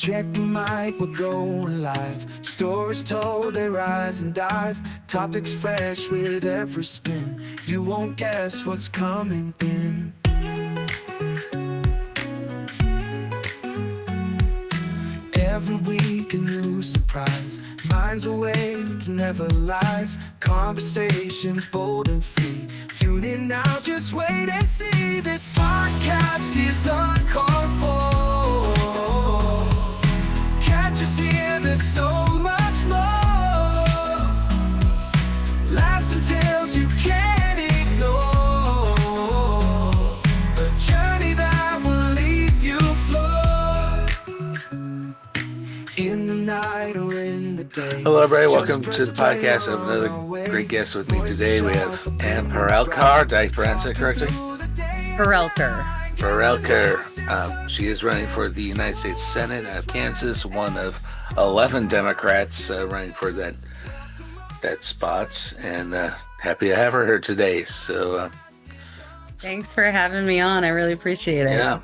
Check the mic, we're going live. Stories told, they rise and dive. Topics fresh with every spin. You won't guess what's coming in. Every week a new surprise. Minds awake, never lies. Conversations bold and free. Tune in now, just wait and see. This podcast is uncalled for. Catch us here, there's so much more. Laughs and tales you can't ignore. A journey that will leave you floored. In the night or in the day. Hello, everybody. Welcome to the podcast. I have another great guest with me today. We have Parelkar. Did I pronounce that correctly? Parelkar. She is running for the United States Senate out of Kansas, one of 11 Democrats running for that spot, and happy to have her here today. So, Thanks for having me on. I really appreciate it. Yeah.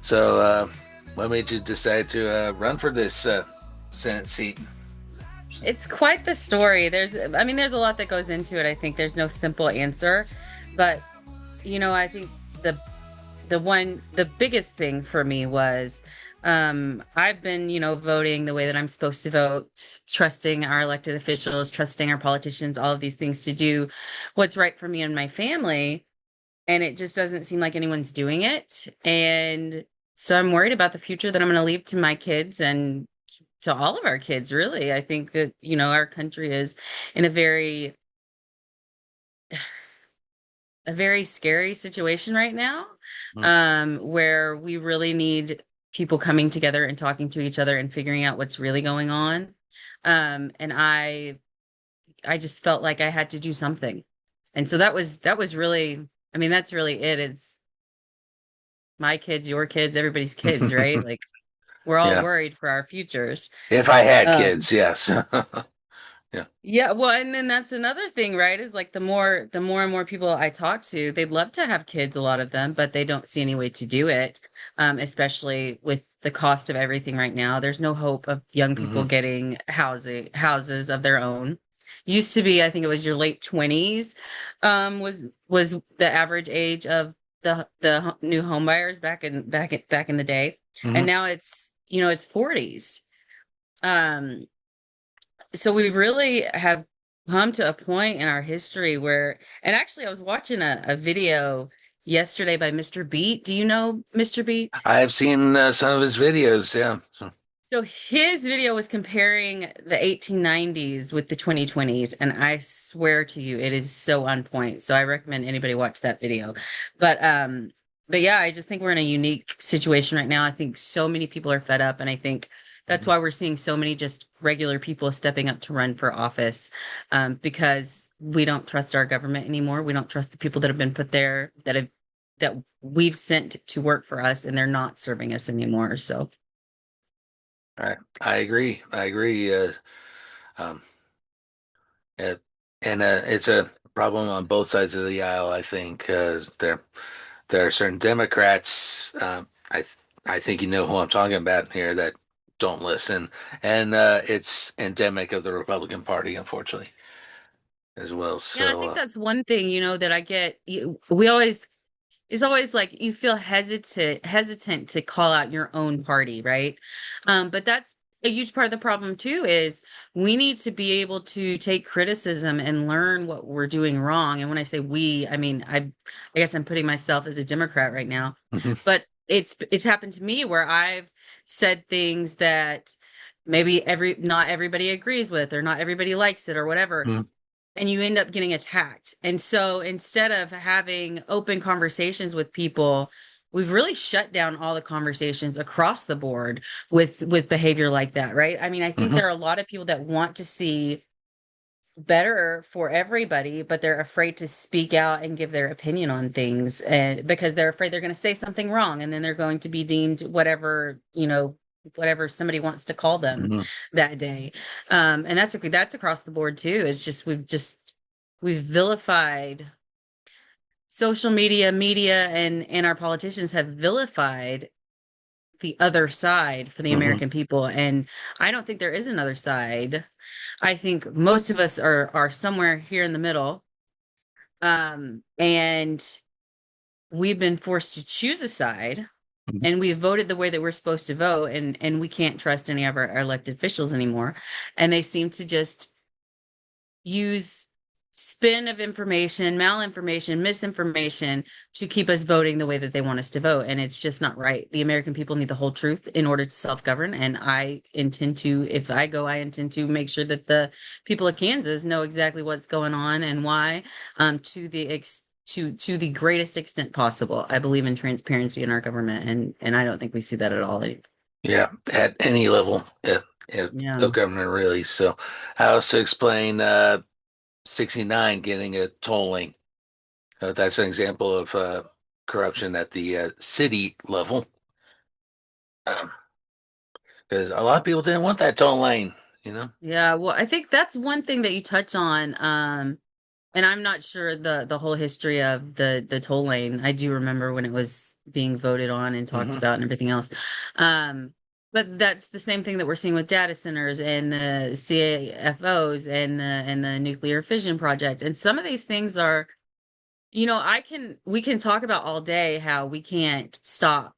So, what made you decide to run for this Senate seat? It's quite the story. There's a lot that goes into it. I think there's no simple answer, but I think the biggest thing for me was I've been, voting the way that I'm supposed to vote, trusting our elected officials, trusting our politicians, all of these things to do what's right for me and my family. And it just doesn't seem like anyone's doing it. And so I'm worried about the future that I'm going to leave to my kids and to all of our kids, really. I think that, our country is in a very scary situation right now, where we really need people coming together and talking to each other and figuring out what's really going on. And I just felt like I had to do something. And so that was really, that's really it. It's my kids, your kids, everybody's kids, right? Like, we're all worried for our futures. If I had kids, yes. Yeah. Well, and then that's another thing, right? Is like the more and more people I talk to, they'd love to have kids, a lot of them, but they don't see any way to do it. Especially with the cost of everything right now. There's no hope of young people getting houses of their own. Used to be, I think it was your late 20s, was the average age of the new home buyers back in the day. And now it's 40s. So we really have come to a point in our history where, and actually I was watching a video yesterday by Mr. Beat. Do you know Mr. Beat? I have seen some of his videos, yeah. So his video was comparing the 1890s with the 2020s, and I swear to you, it is so on point. So I recommend anybody watch that video. But yeah, I just think we're in a unique situation right now. I think so many people are fed up, and I think that's why we're seeing so many just regular people stepping up to run for office, because we don't trust our government anymore. We don't trust the people that have been put there, that we've sent to work for us, and they're not serving us anymore. So. I agree. It's a problem on both sides of the aisle. I think there are certain Democrats. I think you know who I'm talking about here that don't listen, and it's endemic of the Republican Party, unfortunately, as well. So Yeah, I think that's one thing, that I get. It's always like you feel hesitant to call out your own party, right? But that's a huge part of the problem too, is we need to be able to take criticism and learn what we're doing wrong. And when I say we, I guess I'm putting myself as a Democrat right now, but it's happened to me where I've said things that maybe not everybody agrees with, or not everybody likes it, or whatever. And you end up getting attacked. And so instead of having open conversations with people, we've really shut down all the conversations across the board with behavior like that, right? I think there are a lot of people that want to see better for everybody, but they're afraid to speak out and give their opinion on things, and because they're afraid they're going to say something wrong, and then they're going to be deemed whatever somebody wants to call them that day. And that's across the board too. It's just we've vilified social media, and our politicians have vilified the other side for the Hmm. American people. And I don't think there is another side. I think most of us are somewhere here in the middle. And we've been forced to choose a side, and we've voted the way that we're supposed to vote, and we can't trust any of our elected officials anymore. And they seem to just use spin of information, malinformation, misinformation to keep us voting the way that they want us to vote. And it's just not right. The American people need the whole truth in order to self-govern. And I intend to, if I go, I intend to make sure that the people of Kansas know exactly what's going on and why, to the greatest extent possible. I believe in transparency in our government, and I don't think we see that at all. Yeah, at any level, yeah, Yeah. of government, really. So, how else to explain 69 getting a tolling? That's an example of corruption at the city level. Um, because a lot of people didn't want that toll lane, you know? Yeah, well, I think that's one thing that you touch on. And I'm not sure the whole history of the toll lane. I do remember when it was being voted on and talked Hmm. about and everything else. Um, but that's the same thing that we're seeing with data centers and the CAFOs and the nuclear fission project. And some of these things are, we can talk about all day how we can't stop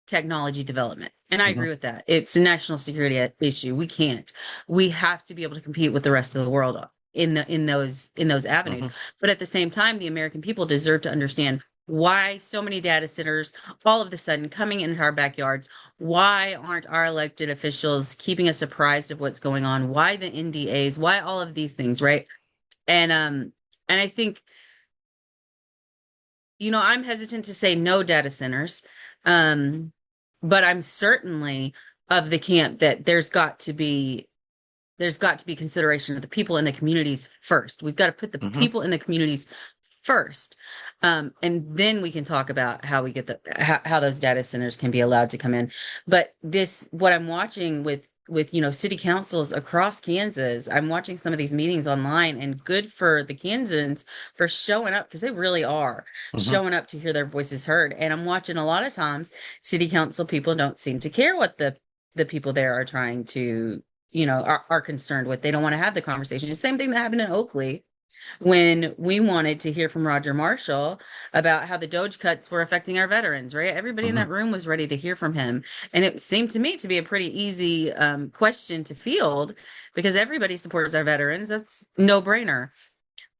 technology development. And I Hmm. agree with that. It's a national security issue. We can't. We have to be able to compete with the rest of the world in those avenues. Hmm. But at the same time, the American people deserve to understand why so many data centers all of a sudden coming into our backyards. Why aren't our elected officials keeping us apprised of what's going on? Why the NDAs? Why all of these things, right? And I think, I'm hesitant to say no data centers. Um, but I'm certainly of the camp that there's got to be consideration of the people in the communities first. We've got to put the Hmm. people in the communities first. And then we can talk about how we get how those data centers can be allowed to come in. But what I'm watching with city councils across Kansas, I'm watching some of these meetings online, and good for the Kansans for showing up, because they really are Hmm. showing up to hear their voices heard. And I'm watching a lot of times city council people don't seem to care what the people there are trying to, are concerned with. They don't want to have the conversation. The same thing that happened in Oakley when we wanted to hear from Roger Marshall about how the Doge cuts were affecting our veterans, right? Everybody in Hmm. that room was ready to hear from him. And it seemed to me to be a pretty easy question to field, because everybody supports our veterans. That's no brainer.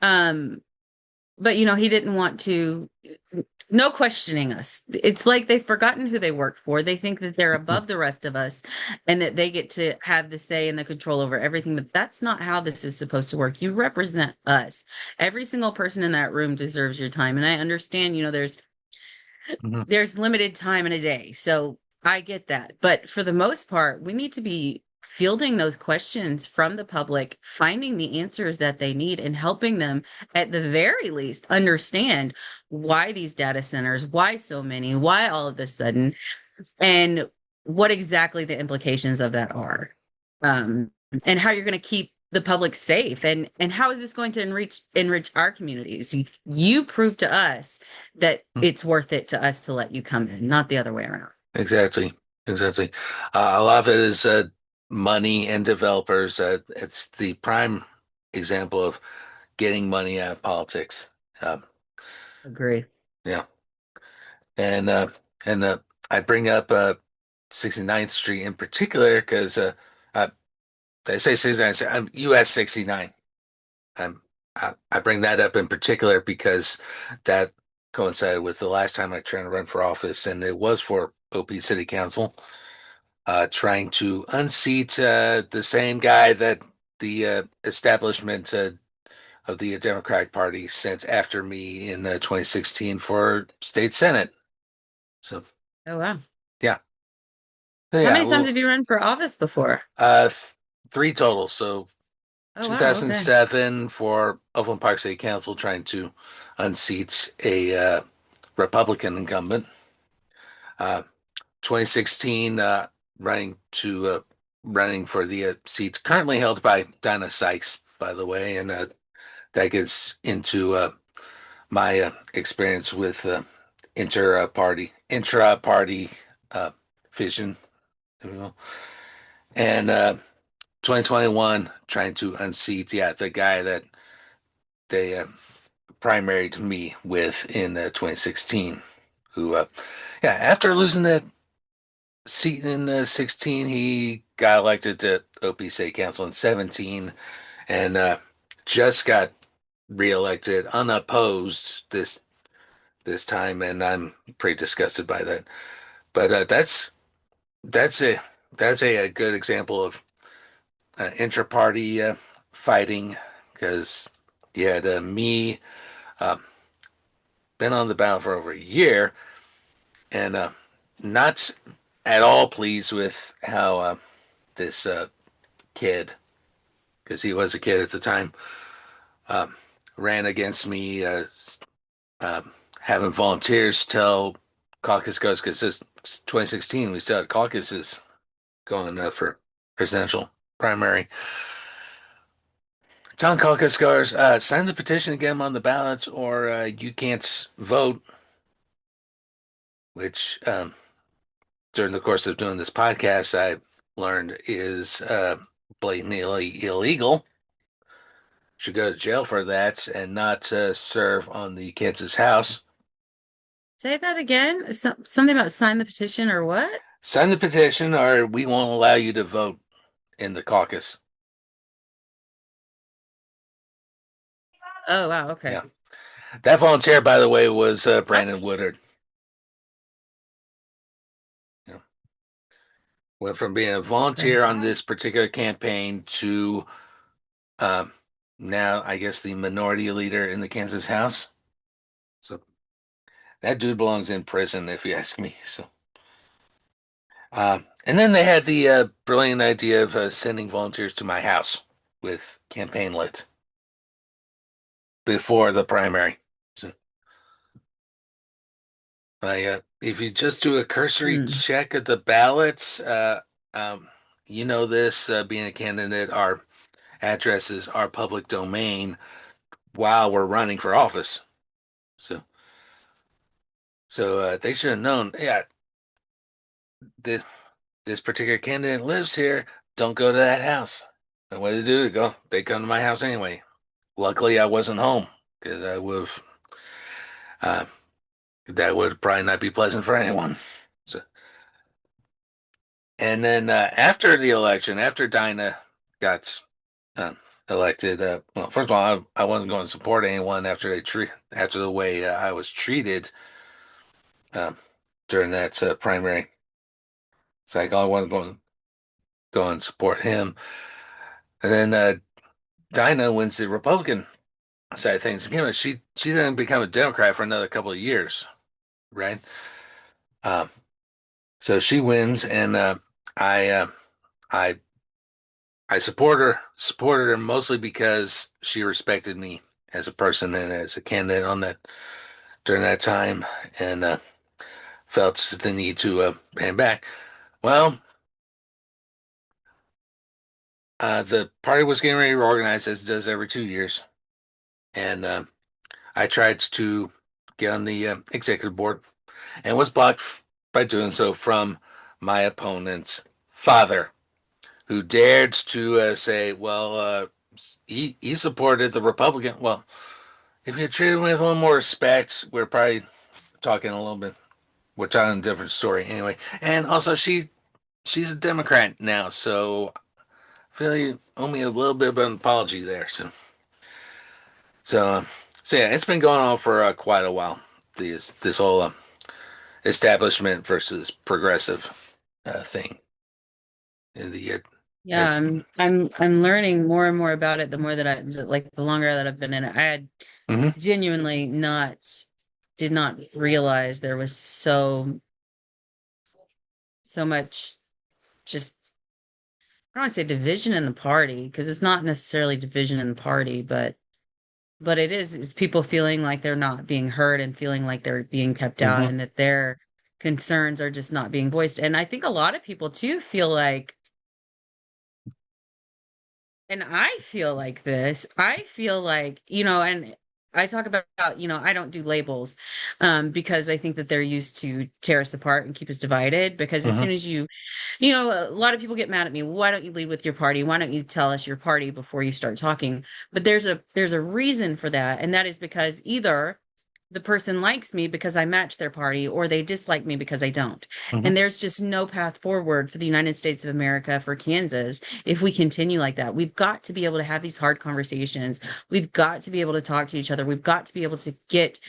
Um, but he didn't want to, no questioning us. It's like they've forgotten who they work for. They think that they're above the rest of us and that they get to have the say and the control over everything. But that's not how this is supposed to work. You represent us. Every single person in that room deserves your time. And I understand, Hmm. there's limited time in a day. So I get that. But for the most part, we need to be fielding those questions from the public, finding the answers that they need, and helping them, at the very least, understand why these data centers, why so many, why all of a sudden, and what exactly the implications of that are. And how you're going to keep the public safe, and how is this going to enrich our communities. You prove to us that it's worth it to us to let you come in, not the other way around. Exactly. Exactly. A lot of it is money and developers. It's the prime example of getting money out of politics. Um, Agree. yeah. And I bring up 69th Street in particular because uh, I say 69, I'm US 69. I'm, I bring that up in particular because that coincided with the last time I tried to run for office, and it was for OP City Council, trying to unseat the same guy that the establishment of the Democratic Party sent after me in 2016 for state senate. So Oh, wow. yeah, so, How yeah, many times well, have you run for office before? three total. So Oh, wow. Okay. 2007 for Overland Park City Council, trying to unseat a Republican incumbent. 2016, running for the seat currently held by Dinah Sykes, by the way, and that gets into my experience with intra-party vision, if you will. And 2021, trying to unseat, yeah, the guy that they primaried me with in 2016, who, yeah, after losing that seat in 16, he got elected to OP State Council in 17, and just got reelected unopposed this time, and I'm pretty disgusted by that. But that's a that's a good example of intra-party fighting, because you had me uh, been on the ballot for over a year, and not at all pleased with how this kid, because he was a kid at the time, um, ran against me, um, having volunteers tell caucus goes, because this 2016 we still had caucuses going for presidential primary. Town caucus goers, sign the petition to get them on the ballots, or you can't vote, which during the course of doing this podcast, I learned is blatantly illegal. Should go to jail for that and not serve on the Kansas House. Say that again. Something about sign the petition or what? Sign the petition, or we won't allow you to vote in the caucus. Oh, wow. Okay. Yeah. That volunteer, by the way, was I, Brandon Woodard. Yeah. Went from being a okay. volunteer on this particular campaign to um, now, I guess, the minority leader in the Kansas House. So that dude belongs in prison, if you ask me. So, and then they had the brilliant idea of sending volunteers to my house with campaign lit before the primary. So, if you just do a cursory Hmm. check of the ballots, um, you know this, being a candidate, our addresses are public domain while we're running for office. So, they should have known. Yeah, this particular candidate lives here. Don't go to that house. And what they do, they come to my house anyway. Luckily, I wasn't home, because I would uh, that would probably not be pleasant for anyone. So, and then after the election, after Dinah got uh, elected, well, first of all, I wasn't going to support anyone after the way I was treated uh, during that primary. It's like, oh, I wasn't going to go and support him. And then Dinah wins the Republican side of things. She didn't become a Democrat for another couple of years, right? Um, so she wins, and I I I supported her mostly because she respected me as a person and as a candidate on that during that time, and felt the need to pay him back. Well, the party was getting ready to organize, as it does every 2 years, and I tried to get on the executive board and was blocked by doing so from my opponent's father, who dared to say, well, he supported the Republican. Well, if you treat him with a little more respect, we're probably talking a little bit. We're talking a different story anyway. And also, she's a Democrat now, so I feel you owe me a little bit of an apology there. So, so yeah, it's been going on for quite a while. This whole establishment versus progressive thing in the Yeah, as I'm learning more and more about it the more that like the longer that I've been in it. I had mhm. genuinely did not realize there was so much just I don't want to say division in the party because it's not necessarily division in the party, but is people feeling like they're not being heard and feeling like they're being kept out Mhm. and that their concerns are just not being voiced. And I think a lot of people too feel like, and I feel like this, I feel like, and I talk about, I don't do labels, because I think that they're used to tear us apart and keep us divided. Because as soon Hmm. as a lot of people get mad at me. Why don't you lead with your party? Why don't you tell us your party before you start talking? But there's a reason for that, and that is because either the person likes me because I match their party, or they dislike me because I don't. Hmm. And there's just no path forward for the United States of America, for Kansas, if we continue like that. We've got to be able to have these hard conversations. We've got to be able to talk to each other. We've got to be able to get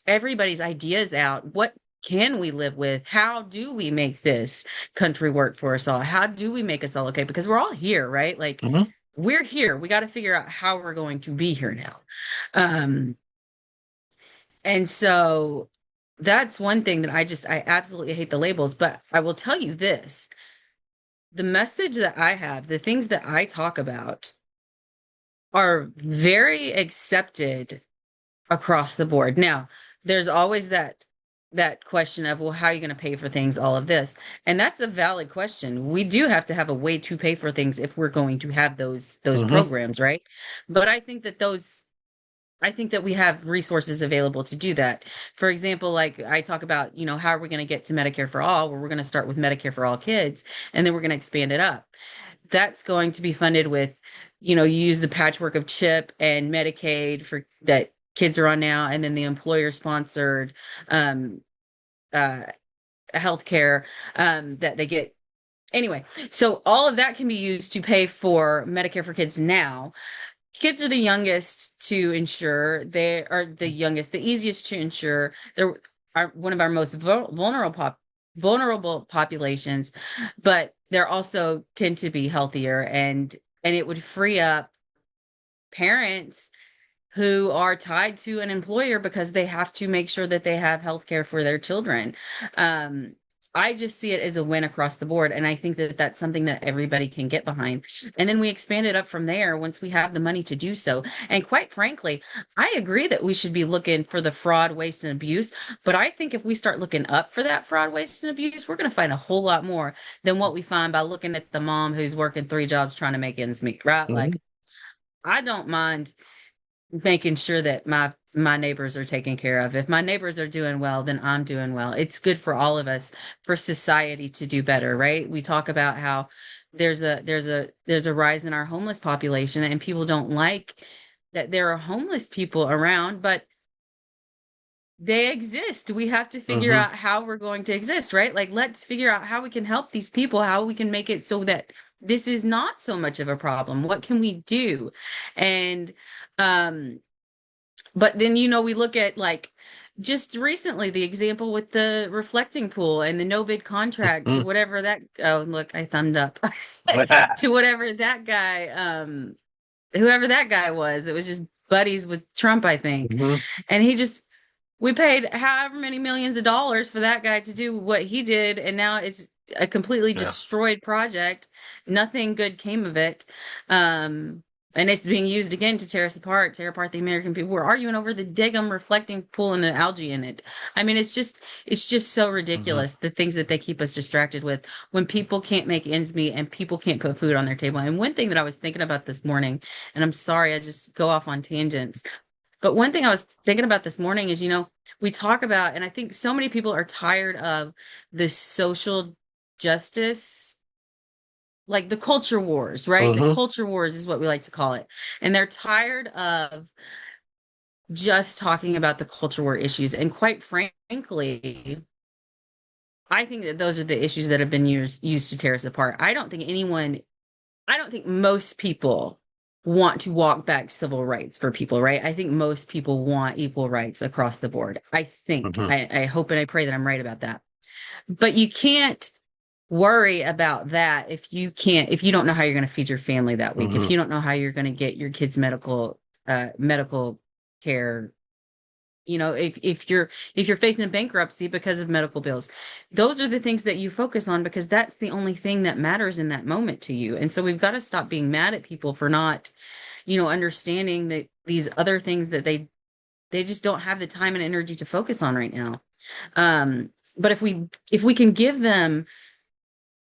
everybody's ideas out. What can we live with? How do we make this country work for us all? How do we make us all okay? Because we're all here, right? Like, Hmm. we're here. We got to figure out how we're going to be here now. Um, and so that's one thing that I absolutely hate the labels. But I will tell you this, the message that I have, the things that I talk about are very accepted across the board. Now, there's always that question of, well, how are you going to pay for things, all of this? And that's a valid question. We do have to have a way to pay for things if we're going to have those Hmm. programs, right? But I think that we have resources available to do that. For example, like I talk about, how are we going to get to Medicare for all? Well, we're going to start with Medicare for all kids, and then we're going to expand it up. That's going to be funded with, you use the patchwork of CHIP and Medicaid for that kids are on now, and then the employer sponsored um, uh, healthcare that they get. Anyway, so all of that can be used to pay for Medicare for kids now. Kids are the youngest to insure. They are the youngest, the easiest to insure. They're one of our most vulnerable populations, but they're also tend to be healthier, and it would free up parents who are tied to an employer because they have to make sure that they have health care for their children. Um, I just see it as a win across the board. And I think that that's something that everybody can get behind. And then we expand it up from there once we have the money to do so. And quite frankly, I agree that we should be looking for the fraud, waste, and abuse. But I think if we start looking up for that fraud, waste, and abuse, we're going to find a whole lot more than what we find by looking at the mom who's working three jobs trying to make ends meet, right? Hmm. Like, I don't mind making sure that my neighbors are taken care of. If my neighbors are doing well, then I'm doing well. It's good for all of us, for society to do better, right? We talk about how there's a rise in our homeless population, and people don't like that there are homeless people around, but they exist. We have to figure Hmm. out how we're going to exist, right? Like, let's figure out how we can help these people, how we can make it so that this is not so much of a problem. What can we do? And um but then, we look at, like, just recently the example with the reflecting pool and the no bid contract to whatever that, oh, look, I thumbed up to whatever that guy, whoever that guy was that was just buddies with Trump, I think. Hmm. And we paid however many millions of dollars for that guy to do what he did, and now it's a completely Yeah. destroyed project. Nothing good came of it. Um, and it's being used again to tear us apart, tear apart the American people. We're arguing over the daggum reflecting pool and the algae in it. I mean, it's just so Hmm. ridiculous, the things that they keep us distracted with when people can't make ends meet and people can't put food on their table. And one thing that I was thinking about this morning, and I'm sorry, I just go off on tangents, but one thing I was thinking about this morning is, we talk about, and I think so many people are tired of the social justice, like the culture wars, right? The Hmm. culture wars is what we like to call it. And they're tired of just talking about the culture war issues. And quite frankly, I think that those are the issues that have been used to tear us apart. I don't think most people want to walk back civil rights for people, right? I think most people want equal rights across the board. I think. Hmm. I hope and I pray that I'm right about that. But you can't worry about that if you don't know how you're going to feed your family that week, if Hmm. you don't know how you're going to get your kids medical care, if you're facing a bankruptcy because of medical bills. Those are the things that you focus on because that's the only thing that matters in that moment to you. And so we've got to stop being mad at people for not, understanding that these other things that they just don't have the time and energy to focus on right now. But if we can give them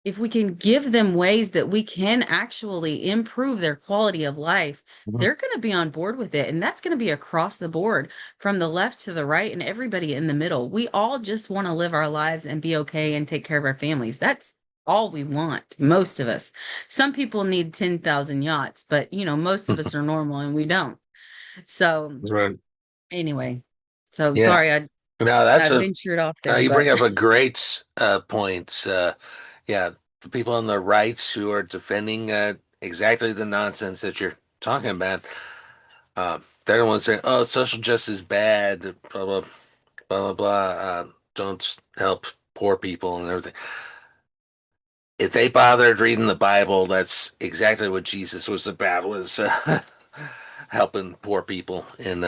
if we can give them ways that we can actually improve their quality of life, Mhm. they're going to be on board with it. And that's going to be across the board from the left to the right and everybody in the middle. We all just want to live our lives and be okay and take care of our families. That's all we want, most of us. Some people need 10,000 yachts, but most of us are normal and we don't. So, Right. anyway, so Yeah. sorry No, I that's ventured off there, you bring but up a great point. Yeah, the people on the rights who are defending exactly the nonsense that you're talking about, they're the ones saying, "Oh, social justice is bad," blah blah blah blah blah. Don't help poor people and everything. If they bothered reading the Bible, that's exactly what Jesus was about, was helping poor people and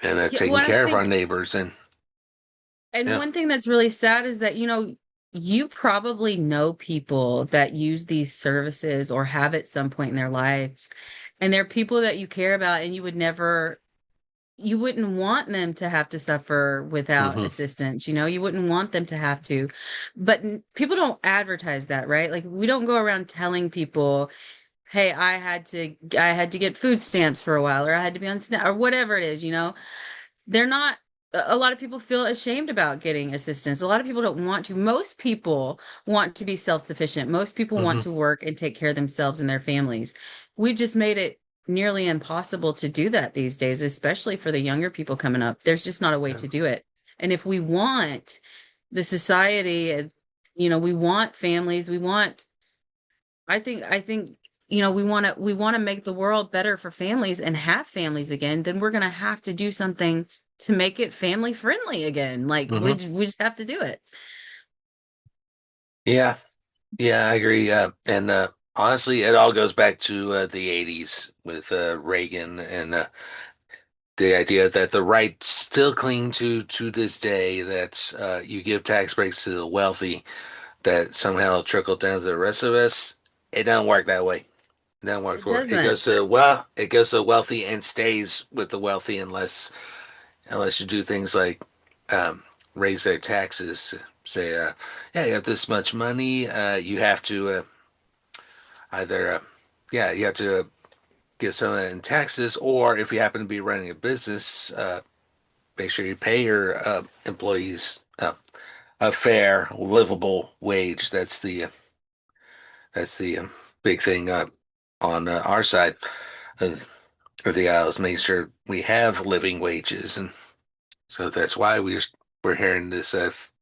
yeah, taking what I care of our think. neighbors. And And yeah. one thing that's really sad is that, you probably know people that use these services or have at some point in their lives. And they're people that you care about, and you wouldn't want them to have to suffer without Hmm. assistance. You wouldn't want them to have to. But people don't advertise that, right? Like, we don't go around telling people, hey, I had to get food stamps for a while, or I had to be on SNAP, or whatever it is. They're not, a lot of people feel ashamed about getting assistance. A lot of people don't want to. Most people want to be self-sufficient. Most people Hmm. want to work and take care of themselves and their families. We just made it nearly impossible to do that these days, especially for the younger people coming up. There's just not a way Yeah. to do it. And if we want the society, we want families, I think we want to make the world better for families and have families again, then we're going to have to do something to make it family friendly again. Like, we Hmm. just, we just have to do it. Yeah. Yeah, I agree. And honestly, it all goes back to the 80s with Reagan and the idea that the right still cling to this day, that you give tax breaks to the wealthy, that somehow trickle down to the rest of us. It doesn't work that way. It doesn't work It for it doesn't. goes to it goes to the wealthy and stays with the wealthy unless you do things like raise their taxes. Say, yeah, you have this much money. You have to either, yeah, you have to give some of it in taxes, or if you happen to be running a business, make sure you pay your employees a fair, livable wage. That's the big thing on our side of, of the aisle, is making sure we have living wages, and so that's why we're hearing this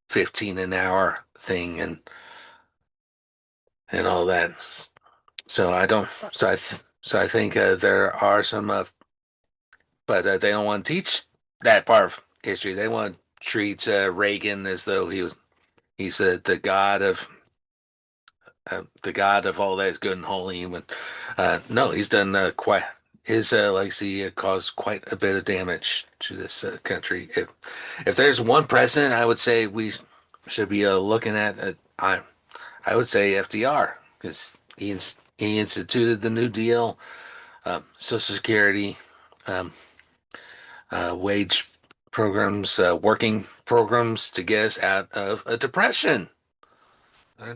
15 an hour thing and all that. So I don't. So I think there are some, but they don't want to teach that part of history. They want to treat Reagan as though he's the god of all that is good and holy. When no, he's done quite his legacy caused quite a bit of damage to this country. If there's one president, I would say we should be looking at. I would say FDR, because he instituted the New Deal, Social Security, um, wage programs, working programs to get us out of a depression. Uh,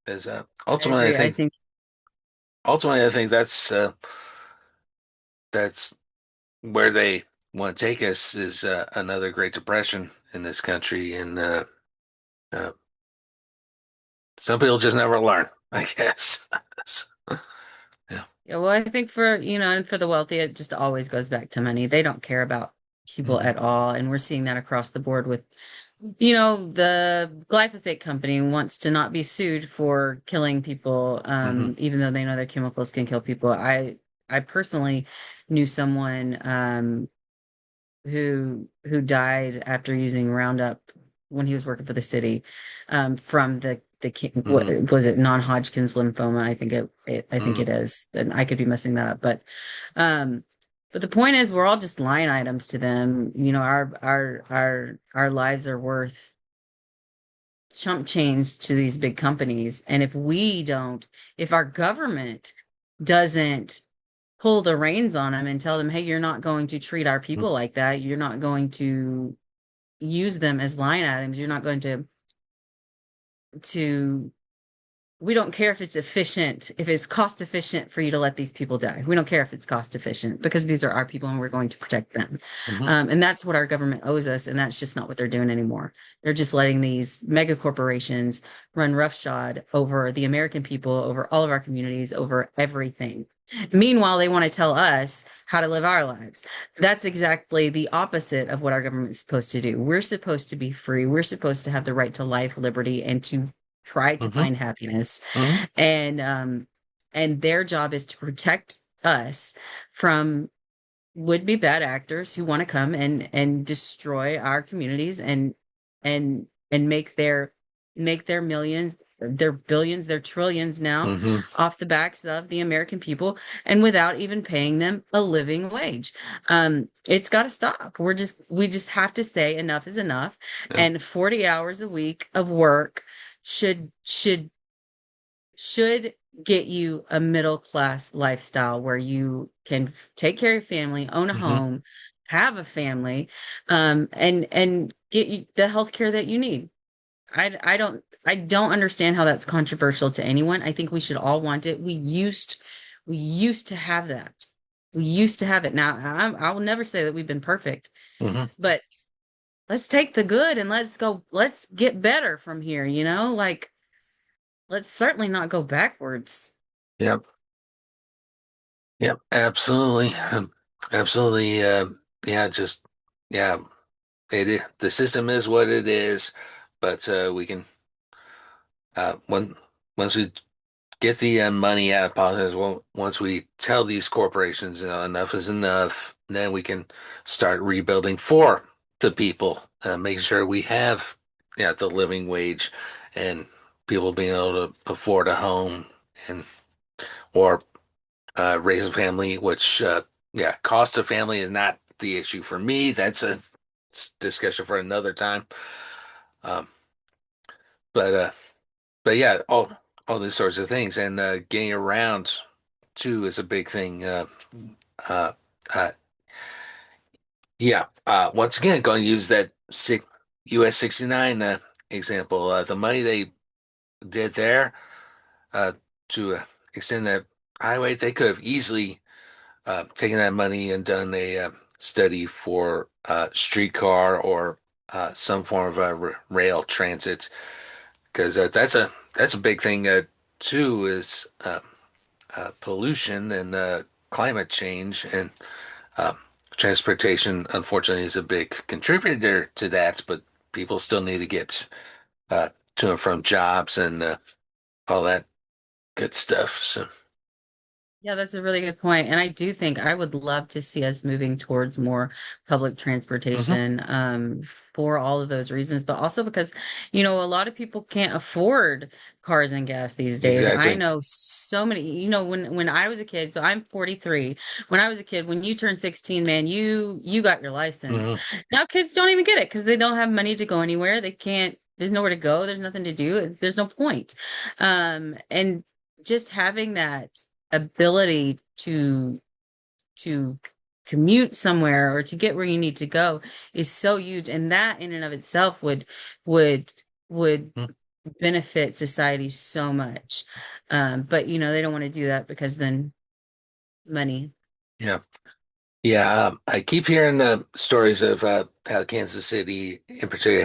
Is I agree. I think ultimately I think that's where they want to take us, is another Great Depression in this country, and uh, some people just never learn, I guess. Yeah. Yeah, well, I think and for the wealthy, it just always goes back to money. They don't care about people Hmm. at all. And we're seeing that across the board with, the glyphosate company wants to not be sued for killing people, Hmm. even though they know their chemicals can kill people. I personally knew someone, who died after using Roundup when he was working for the city, from what Hmm. was it, non-Hodgkin's lymphoma? I think Hmm. it is, and I could be messing that up, um, but the point is, we're all just line items to them. Our lives are worth chump change to these big companies, and if our government doesn't pull the reins on them and tell them, hey, you're not going to treat our people like that. You're not going to use them as line items. You're not going to we don't care if it's efficient, if it's cost efficient for you to let these people die. We don't care if it's cost efficient because these are our people and we're going to protect them. Hmm. And that's what our government owes us. And that's just not what they're doing anymore. They're just letting these mega corporations run roughshod over the American people, over all of our communities, over everything. Meanwhile, they want to tell us how to live our lives. That's exactly the opposite of what our government is supposed to do. We're supposed to be free. We're supposed to have the right to life, liberty, and to try to Hmm. find happiness. Hmm. And their job is to protect us from would be bad actors who want to come and destroy our communities and make their millions, their billions, their trillions now Hmm. off the backs of the American people and without even paying them a living wage. It's got to stop. We just have to say enough is enough, Yeah. and 40 hours a week of work should get you a middle class lifestyle where you can take care of your family, own a Hmm. home, have a family, and get you the health care that you need. I don't understand how that's controversial to anyone. I think we should all want it. We used to have that. We used to have it. Now I will never say that we've been perfect, Hmm. but let's take the good and let's get better from here, like let's certainly not go backwards. Yep. Yep. Absolutely. Absolutely. Yeah. Just yeah. The system is what it is, but we can when once we get the money out of politics, once we tell these corporations, enough is enough, then we can start rebuilding for the people, making sure we have, yeah, the living wage and people being able to afford a home and or raise a family, which, yeah, cost of family is not the issue for me. That's a discussion for another time. Um, but but yeah, all these sorts of things, and getting around too is a big thing. Uh, uh, yeah. Once again, going to use that US 69 example. The money they did there uh, to extend that highway, they could have easily taken that money and done a study for streetcar or some form of rail transit, because that's a big thing too is pollution and climate change and um, transportation. Unfortunately, is a big contributor to that, but people still need to get to and from jobs and all that good stuff. So, Yeah, that's a really good point. And I do think I would love to see us moving towards more public hmm. transportation, for all of those reasons, but also because, a lot of people can't afford cars and gas these days. I Exactly. know so many, when I was a kid, so I'm 43. When I was a kid, when you turned 16, man, you got your license. Hmm. Now kids don't even get it because they don't have money to go anywhere. They can't, there's nowhere to go, there's nothing to do. There's no point. And just having that ability to commute somewhere or to get where you need to go is so huge, and that in and of itself would would benefit society so much. But they don't want to do that because then money. Yeah. Yeah, I keep hearing stories of how Kansas City, in particular,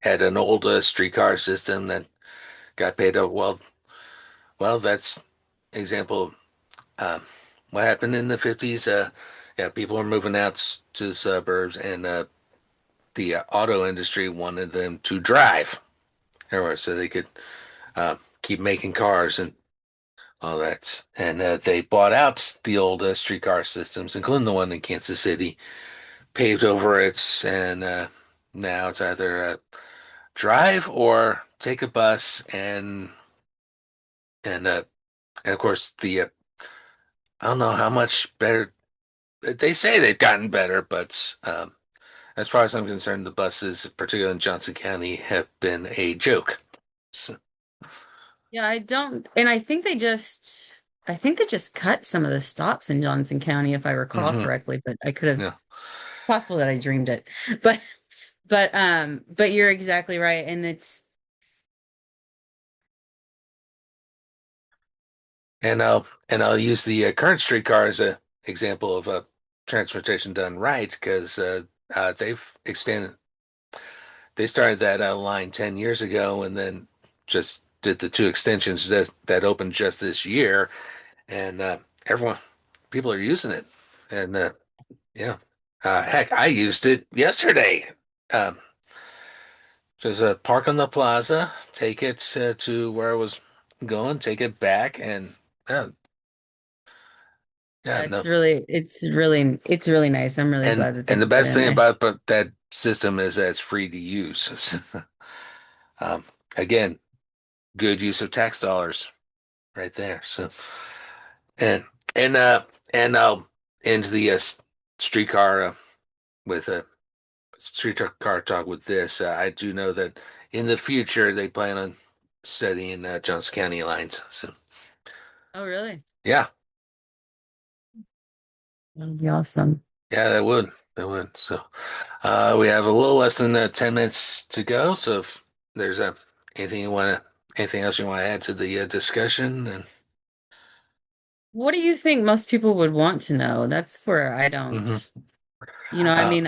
had an old streetcar system that got paid up. Well, that's example. Uh, what happened in the 50s? Yeah, people were moving out to the suburbs, and the auto industry wanted them to drive everywhere so they could keep making cars and all that. And they bought out the old streetcar systems, including the one in Kansas City, paved over it, and now it's either drive or take a bus, and and of course the I don't know how much better they say they've gotten better, but as far as I'm concerned, the buses, particularly in Johnson County, have been a joke. So, Yeah, I don't, and I think they just cut some of the stops in Johnson County, if I recall hmm. correctly, but I could have Yeah. possible that I dreamed it. But but you're exactly right. And and I'll use the current streetcar as a example of transportation done right, because they've extended. They started that line 10 years ago, and then just did the two extensions that opened just this year, and everyone, people are using it, and yeah, heck, I used it yesterday. Um, just park on the plaza, take it to where I was going, take it back, and uh, yeah, Yeah, no. it's really nice. I'm really glad that they And the put that best in thing there. about that system is that it's free to use. um, again, good use of tax dollars right there. So and and I'll end the streetcar with a streetcar talk with this. I do know that in the future they plan on studying Johnson County lines. So Oh, really? yeah, That'd be awesome. yeah, that would. So we have a little less than 10 minutes to go. So if there's anything you want to, anything else you want to add to the discussion, and What do you think most people would want to know? That's where I hmm don't, I uh, mean,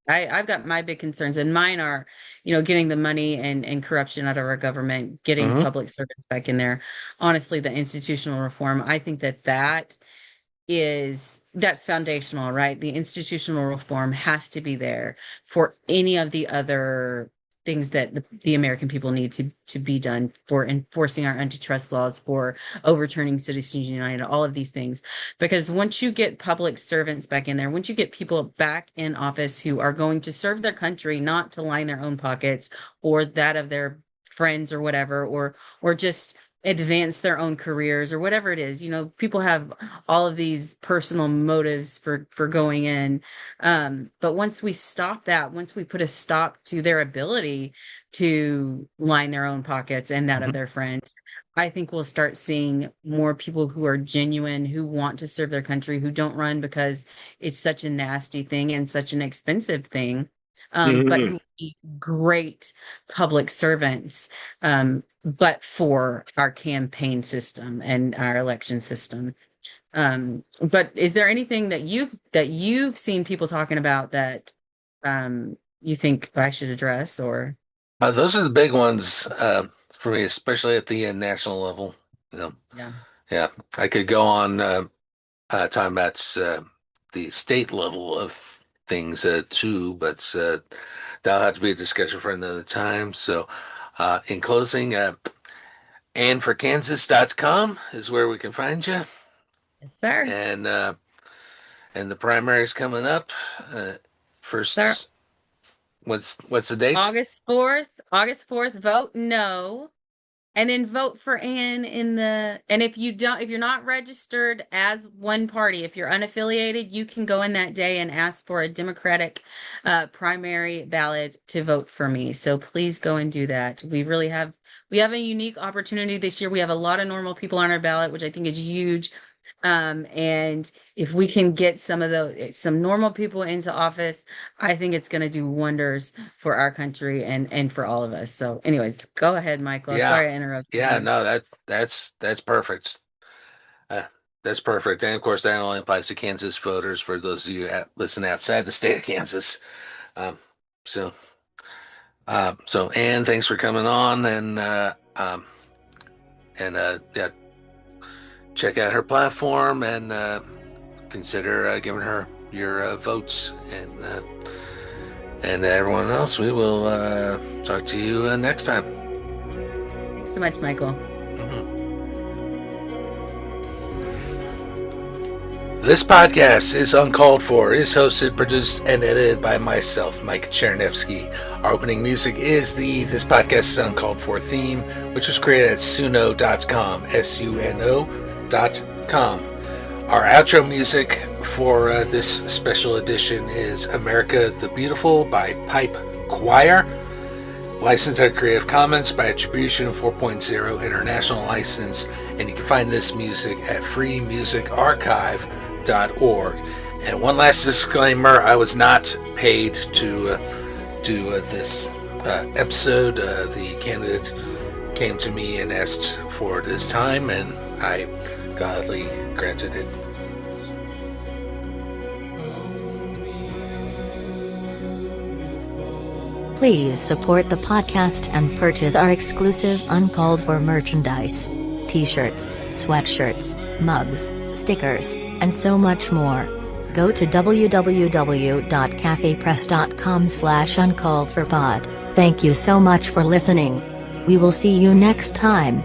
I've got my big concerns, and mine are, getting the money and corruption out of our government, getting hmm public servants back in there. Honestly, the institutional reform, I think that's foundational, right? The institutional reform has to be there for any of the other things that the American people need to be done, for enforcing our antitrust laws, for overturning Citizens United, all of these things. Because once you get public servants back in there, once you get people back in office who are going to serve their country, not to line their own pockets or that of their friends or whatever, or just advance their own careers or whatever it is. People have all of these personal motives for going in. But once we stop that, once we put a stop to their ability to line their own pockets and that of their friends, I think we'll start seeing more people who are genuine, who want to serve their country, who don't run because it's such a nasty thing and such an expensive thing, but hmm who be great public servants, but for our campaign system and our election system. But is there anything that you've seen people talking about that you think I should address, or those are the big ones for me, especially at the national level. You know, yeah. yeah, I could go on talking about the state level of things too, but that'll have to be a discussion for another time. So, in closing, andforkansas.com is where we can find you, Yes, sir. and the primary's coming up. Sir. First, what's the date? August 4th, vote no. And then vote for Ann and if you're not registered as one party, if you're unaffiliated, you can go in that day and ask for a Democratic primary ballot to vote for me. So please go and do that. We have a unique opportunity this year. We have a lot of normal people on our ballot, which I think is huge. And if we can get some normal people into office, I think it's going to do wonders for our country and for all of us. So, anyways, go ahead, Michael. Yeah, Sorry I interrupted yeah, you. no, that's perfect. Uh, that's perfect. And of course, that only applies to Kansas voters for those of you that listen outside the state of Kansas. Um, so, Ann, thanks for coming on, and yeah, check out her platform, and consider giving her your votes, and everyone else. We will talk to you next time. Thanks so much, Michael. Mhm. This podcast is Uncalled For, is hosted, produced, and edited by myself, Mike Chernievsky. Our opening music is the This Podcast is Uncalled For theme, which was created at suno.com, suno.com. Our outro music for this special edition is America the Beautiful by Pipe Choir. Licensed under Creative Commons by Attribution 4.0 International License, and you can find this music at freemusicarchive.org. And one last disclaimer, I was not paid to do this episode. The candidate came to me and asked for this time, and I godly granted it. Please support the podcast and purchase our exclusive Uncalled For merchandise. T-shirts, sweatshirts, mugs, stickers, and so much more. Go to www.cafepress.com/uncalledforpod. Thank you so much for listening. We will see you next time.